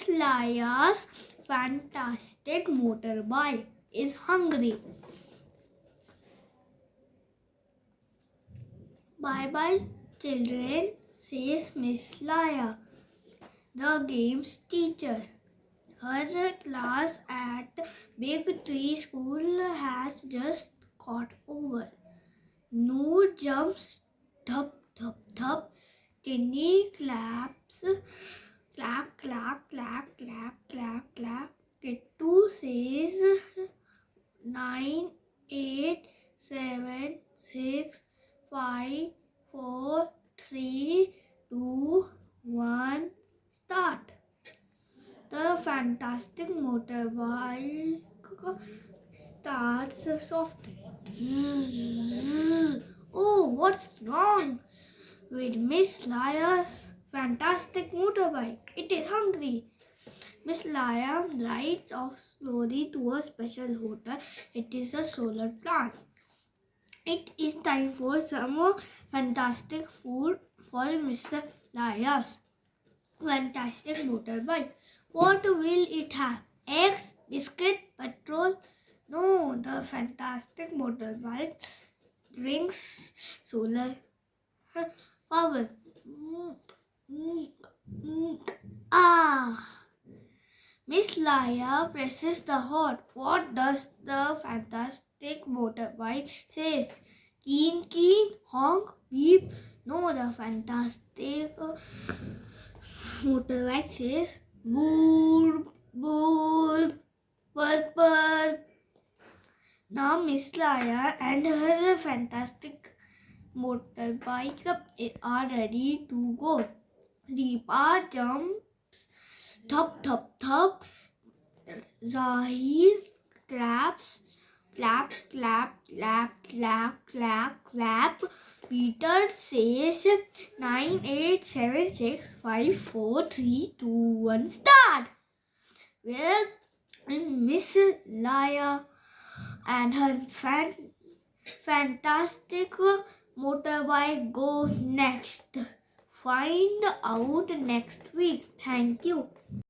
Laya's fantastic motorbike is hungry. Bye bye, children, says Miss Laya, the games teacher. Her class at Big Tree School has just got over. Noor jumps, thup, thup, thup. Tinny claps, clap, clap, clap, clap, clap, clap. Kittu says 9, 8, 7, 6, 5, 4, 3, 2, 1, start. The fantastic motorbike starts softly. Oh, what's wrong with Miss Laya's fantastic motorbike? It is hungry. Miss Laya rides off slowly to a special hotel. It is a solar plant. It is time for some fantastic food for Mr. Laya's fantastic motorbike. What will it have? Eggs, biscuit, petrol? No, the fantastic motorbike brings solar power. Ah! Miss Laya presses the horn. What does the fantastic motorbike say? Keen, keen, honk, beep. No, the fantastic motorbike says boop, boop, purple. Now Miss Laya and her fantastic motorbike are ready to go. Deepa jumps, thup, thup, thup. Zahir claps, clap, clap, clap, clap, clap, clap. Peter says 9, 8, 7, 6, 5, 4, 3, 2, 1, start. Well, Miss Laya and her fantastic motorbike go next. Find out next week. Thank you.